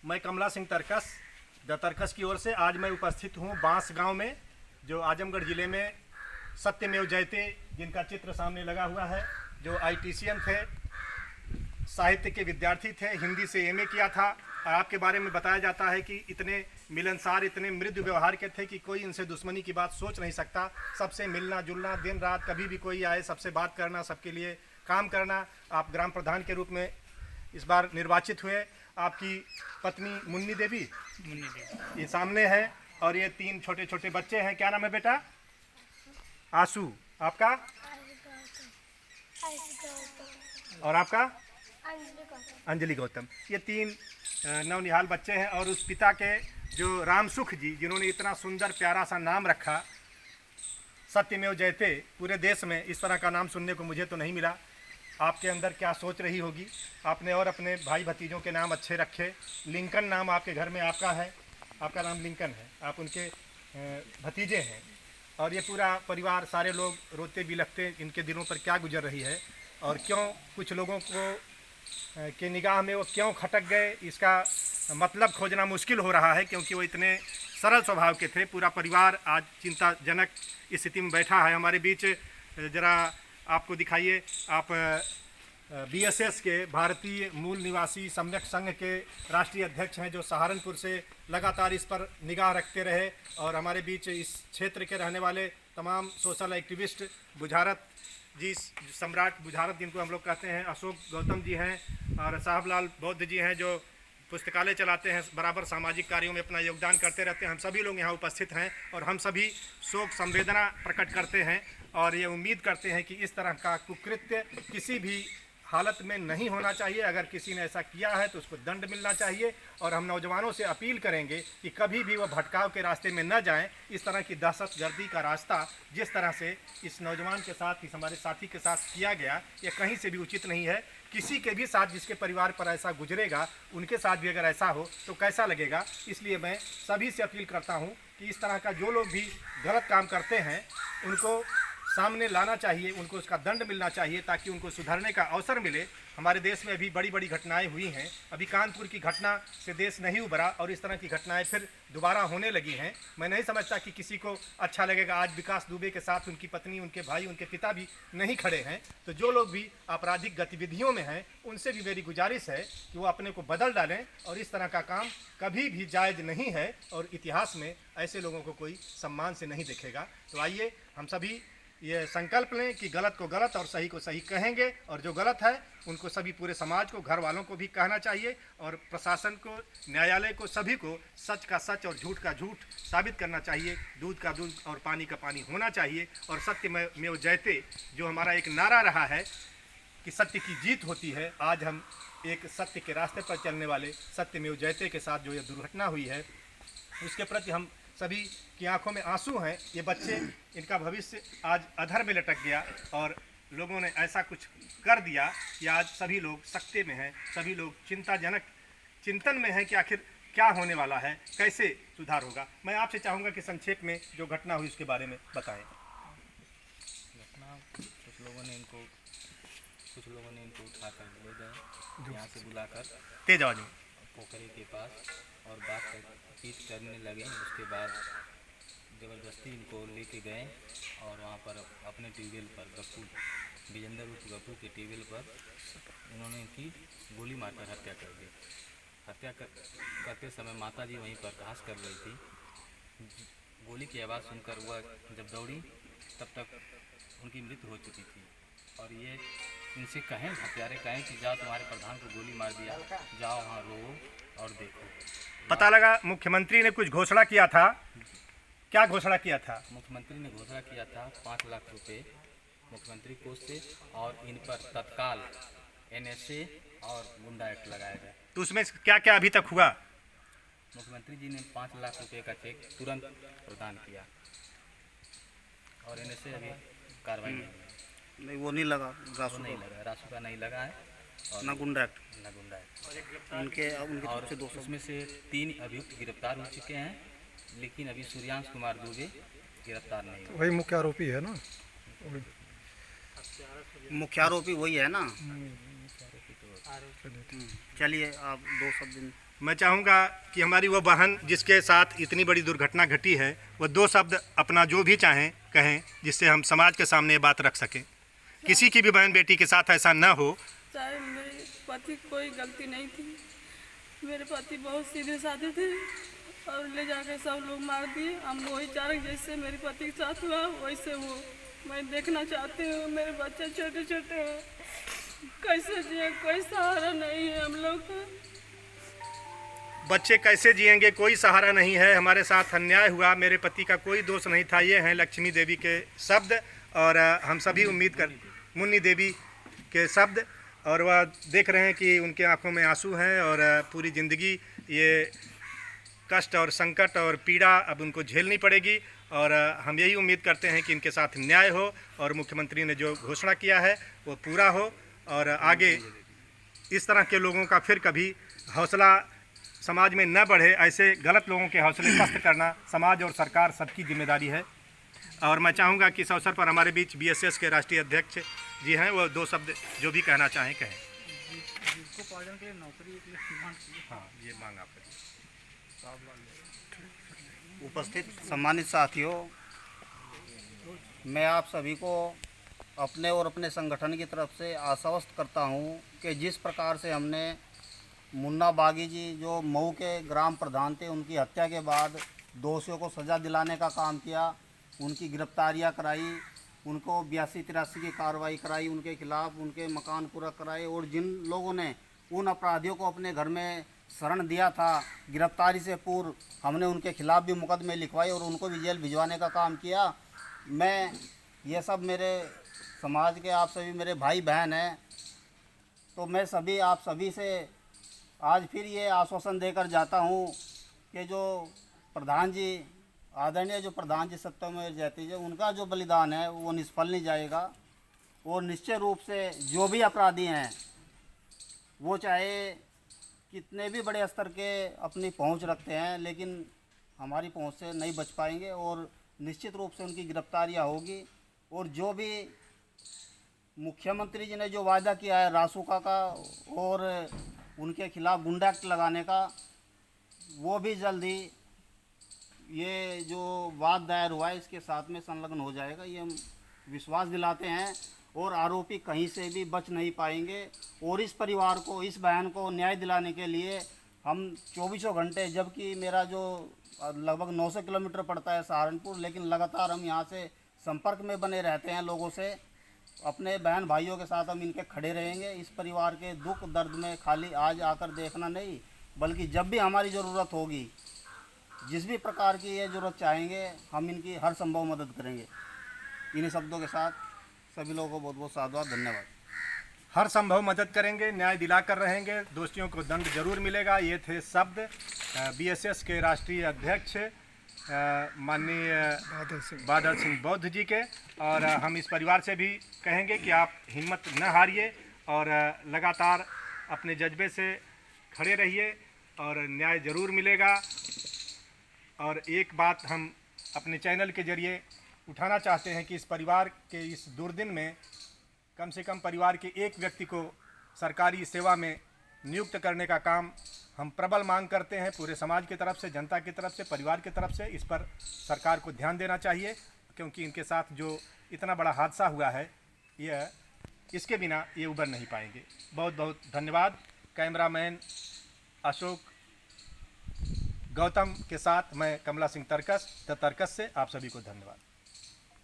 मैं कमला सिंह तरकस द तरकस की ओर से आज मैं उपस्थित हूँ बांस गांव में, जो आजमगढ़ ज़िले में सत्यमेव जयते जिनका चित्र सामने लगा हुआ है, जो आईटीसीएन थे, साहित्य के विद्यार्थी थे, हिंदी से एमए किया था। और आपके बारे में बताया जाता है कि इतने मिलनसार, इतने मृदु व्यवहार के थे कि कोई इनसे दुश्मनी की बात सोच नहीं सकता। सबसे मिलना जुलना, दिन रात कभी भी कोई आए सबसे बात करना, सबके लिए काम करना। आप ग्राम प्रधान के रूप में इस बार निर्वाचित हुए। आपकी पत्नी मुन्नी देवी ये सामने है, और ये 3 छोटे छोटे बच्चे हैं। क्या नाम है बेटा? आशु। आपका? और आपका? अंजलि गौतम। ये 3 नवनिहाल बच्चे हैं। और उस पिता के जो रामसुख जी, जिन्होंने इतना सुंदर प्यारा सा नाम रखा सत्यमेव जयते, पूरे देश में इस तरह का नाम सुनने को मुझे तो नहीं मिला। आपके अंदर क्या सोच रही होगी? आपने और अपने भाई भतीजों के नाम अच्छे रखे। लिंकन नाम आपके घर में आपका है, आपका नाम लिंकन है, आप उनके भतीजे हैं। और ये पूरा परिवार, सारे लोग रोते बिलखते, इनके दिलों पर क्या गुजर रही है और क्यों कुछ लोगों को के निगाह में वो क्यों खटक गए, इसका मतलब खोजना मुश्किल हो रहा है, क्योंकि वो इतने सरल स्वभाव के थे। पूरा परिवार आज चिंताजनक स्थिति में बैठा है। हमारे बीच ज़रा आपको दिखाइए, आप बीएसएस के भारतीय मूल निवासी सम्यक संघ के राष्ट्रीय अध्यक्ष हैं, जो सहारनपुर से लगातार इस पर निगाह रखते रहे। और हमारे बीच इस क्षेत्र के रहने वाले तमाम सोशल एक्टिविस्ट बुझारत जी, सम्राट बुझारत जिनको हम लोग कहते हैं, अशोक गौतम जी हैं, और साहबलाल बौद्ध जी हैं, जो पुस्तकालय चलाते हैं, बराबर सामाजिक कार्यों में अपना योगदान करते रहते हैं। हम सभी लोग यहाँ उपस्थित हैं और हम सभी शोक संवेदना प्रकट करते हैं और ये उम्मीद करते हैं कि इस तरह का कुकृत्य किसी भी हालत में नहीं होना चाहिए। अगर किसी ने ऐसा किया है तो उसको दंड मिलना चाहिए। और हम नौजवानों से अपील करेंगे कि कभी भी वो भटकाव के रास्ते में न जाएं। इस तरह की दहशतगर्दी का रास्ता जिस तरह से इस नौजवान के साथ, इस हमारे साथी के साथ किया गया, ये कहीं से भी उचित नहीं है। किसी के भी साथ, जिसके परिवार पर ऐसा गुजरेगा, उनके साथ भी अगर ऐसा हो तो कैसा लगेगा। इसलिए मैं सभी से अपील करता हूँ कि इस तरह का जो लोग भी गलत काम करते हैं उनको सामने लाना चाहिए, उनको उसका दंड मिलना चाहिए, ताकि उनको सुधरने का अवसर मिले। हमारे देश में अभी बड़ी बड़ी घटनाएं हुई हैं। अभी कानपुर की घटना से देश नहीं उभरा और इस तरह की घटनाएं फिर दोबारा होने लगी हैं। मैं नहीं समझता कि किसी को अच्छा लगेगा। आज विकास दुबे के साथ उनकी पत्नी, उनके भाई, उनके पिता भी नहीं खड़े हैं। तो जो लोग भी आपराधिक गतिविधियों में हैं उनसे भी मेरी गुजारिश है कि वो अपने को बदल डालें। और इस तरह का काम कभी भी जायज़ नहीं है और इतिहास में ऐसे लोगों को कोई सम्मान से नहीं देखेगा। तो आइए हम सभी ये संकल्प लें कि गलत को गलत और सही को सही कहेंगे, और जो गलत है उनको सभी, पूरे समाज को, घर वालों को भी कहना चाहिए, और प्रशासन को, न्यायालय को, सभी को सच का सच और झूठ का झूठ साबित करना चाहिए। दूध का दूध और पानी का पानी होना चाहिए। और सत्यमेव जयते जो हमारा एक नारा रहा है कि सत्य की जीत होती है, आज हम एक सत्य के रास्ते पर चलने वाले सत्यमेव जयते के साथ जो ये दुर्घटना हुई है उसके प्रति हम सभी की आंखों में आंसू हैं। ये बच्चे, इनका भविष्य आज अधर में लटक गया और लोगों ने ऐसा कुछ कर दिया कि आज सभी लोग सकते में हैं, सभी लोग चिंताजनक चिंतन में हैं कि आखिर क्या होने वाला है, कैसे सुधार होगा। मैं आपसे चाहूँगा कि संक्षेप में जो घटना हुई उसके बारे में बताएं। घटना, कुछ लोगों ने इनको उठाकर ले गए, यहाँ से बुलाकर तेज आवाज में पोखरे के पास, और बातचीत करने लगे। उसके बाद ज़बरदस्ती इनको लेके गए और वहाँ पर अपने ट्यूबवेल पर, गप्पू विजेंद्र उर्फ गप्पू के ट्यूबवेल पर उन्होंने इनकी गोली मारकर हत्या कर दी। हत्या करते समय माता जी वहीं पर घास कर रही थी। गोली की आवाज़ सुनकर वह जब दौड़ी तब तक उनकी मृत्यु हो चुकी थी। और ये इनसे कहें, हत्यारे कहें कि जाओ, तुम्हारे प्रधान को गोली मार दिया, जाओ वहाँ रो और देखो। पता लगा मुख्यमंत्री ने कुछ घोषणा किया था। क्या घोषणा किया था? मुख्यमंत्री ने घोषणा किया था 5 लाख रुपए मुख्यमंत्री कोष से, और इन पर तत्काल NSA और गुंडा एक्ट लगाया जाए। तो उसमें क्या क्या अभी तक हुआ? मुख्यमंत्री जी ने 5 लाख रुपए का चेक तुरंत प्रदान किया और NSA अभी कार्रवाई नहीं, वो नहीं लगा, नहीं लगा, रासुका नहीं लगा है, और ना गुंडा एक्ट, उनके और तरफ से उसमें से 3 अभियुक्त गिरफ्तार हो चुके हैं, लेकिन अभी सूर्यांश कुमार दुबे गिरफ्तार नहीं हुए। वही मुख्य आरोपी है ना? मुख्य आरोपी वही है ना। चलिए आप दो शब्द। मैं चाहूँगा कि हमारी वो बहन जिसके साथ इतनी बड़ी दुर्घटना घटी है वो दो शब्द अपना जो भी चाहें कहें, जिससे हम समाज के सामने ये बात रख सकें। किसी की भी बहन बेटी के साथ ऐसा न हो। चाहे मेरे पति की कोई गलती नहीं थी, मेरे पति बहुत सीधे साधे थे और ले जाकर सब लोग मार दिए। हम वही चाह जैसे मेरे पति के साथ हुआ वैसे वो मैं देखना चाहती हूँ। मेरे बच्चे छोटे छोटे हैं, कैसे जिए, कोई सहारा नहीं है हम लोग को। बच्चे कैसे जिएंगे, कोई सहारा नहीं है, हमारे साथ अन्याय हुआ, मेरे पति का कोई दोष नहीं था। ये हैं लक्ष्मी देवी के शब्द और हम सभी उम्मीद कर मुन्नी देवी के शब्द। और वह देख रहे हैं कि उनके आंखों में आंसू हैं और पूरी ज़िंदगी ये कष्ट और संकट और पीड़ा अब उनको झेलनी पड़ेगी। और हम यही उम्मीद करते हैं कि इनके साथ न्याय हो और मुख्यमंत्री ने जो घोषणा किया है वो पूरा हो और आगे इस तरह के लोगों का फिर कभी हौसला समाज में न बढ़े। ऐसे गलत लोगों के हौसले पस्त करना समाज और सरकार सबकी जिम्मेदारी है। और मैं चाहूँगा कि इस अवसर पर हमारे बीच BSS के राष्ट्रीय अध्यक्ष जी हैं, वो दो शब्द जो भी कहना चाहें कहें। जिसको पार्जन के लिए नौकरी के लिए मांग की। हाँ, ये मांग आपकी। उपस्थित सम्मानित साथियों, मैं आप सभी को अपने और अपने संगठन की तरफ से आश्वस्त करता हूं कि जिस प्रकार से हमने मुन्ना बागी जी जो मऊ के ग्राम प्रधान थे, उनकी हत्या के बाद दोषियों को सज़ा दिलाने का काम किया, उनकी गिरफ्तारियां कराई, उनको 82-83 की कार्रवाई कराई, उनके खिलाफ उनके मकान पूरा कराए और जिन लोगों ने उन अपराधियों को अपने घर में शरण दिया था गिरफ्तारी से पूर्व, हमने उनके खिलाफ भी मुकदमे लिखवाए और उनको भी जेल भिजवाने का काम किया। मैं ये सब मेरे समाज के आप सभी मेरे भाई बहन हैं, तो मैं सभी आप सभी से आज फिर ये आश्वासन देकर जाता हूँ कि जो प्रधान जी आदरणीय जो प्रधान जी सत्यमेव जयते जी, उनका जो बलिदान है वो निष्फल नहीं जाएगा। और निश्चय रूप से जो भी अपराधी हैं वो चाहे कितने भी बड़े स्तर के अपनी पहुंच रखते हैं, लेकिन हमारी पहुंच से नहीं बच पाएंगे और निश्चित रूप से उनकी गिरफ्तारियां होगी। और जो भी मुख्यमंत्री जी ने जो वायदा किया है रासुका का और उनके खिलाफ गुंडा एक्ट लगाने का, वो भी जल्द ही ये जो वाद दायर हुआ है इसके साथ में संलग्न हो जाएगा, ये हम विश्वास दिलाते हैं। और आरोपी कहीं से भी बच नहीं पाएंगे। और इस परिवार को, इस बहन को न्याय दिलाने के लिए हम 24 घंटे, जबकि मेरा जो लगभग 900 किलोमीटर पड़ता है सहारनपुर, लेकिन लगातार हम यहाँ से संपर्क में बने रहते हैं लोगों से। अपने बहन भाइयों के साथ हम इनके खड़े रहेंगे। इस परिवार के दुख दर्द में खाली आज आकर देखना नहीं, बल्कि जब भी हमारी ज़रूरत होगी, जिस भी प्रकार की ये ज़रूरत चाहेंगे, हम इनकी हर संभव मदद करेंगे। इन्हीं शब्दों के साथ सभी लोगों को बहुत बहुत साधुवाद, धन्यवाद। हर संभव मदद करेंगे, न्याय दिलाकर रहेंगे, दोषियों को दंड जरूर मिलेगा। ये थे शब्द BSS के राष्ट्रीय अध्यक्ष माननीय बादल सिंह बौद्ध जी के। और हम इस परिवार से भी कहेंगे कि आप हिम्मत न हारिए और लगातार अपने जज्बे से खड़े रहिए और न्याय जरूर मिलेगा। और एक बात हम अपने चैनल के जरिए उठाना चाहते हैं कि इस परिवार के इस दुर्दिन में कम से कम परिवार के एक व्यक्ति को सरकारी सेवा में नियुक्त करने का काम हम प्रबल मांग करते हैं पूरे समाज की तरफ से, जनता की तरफ से, परिवार की तरफ से। इस पर सरकार को ध्यान देना चाहिए, क्योंकि इनके साथ जो इतना बड़ा हादसा हुआ है, यह इसके बिना ये उबर नहीं पाएंगे। बहुत बहुत धन्यवाद। कैमरामैन अशोक गौतम के साथ मैं कमला सिंह तरकस द तरकस से आप सभी को धन्यवाद।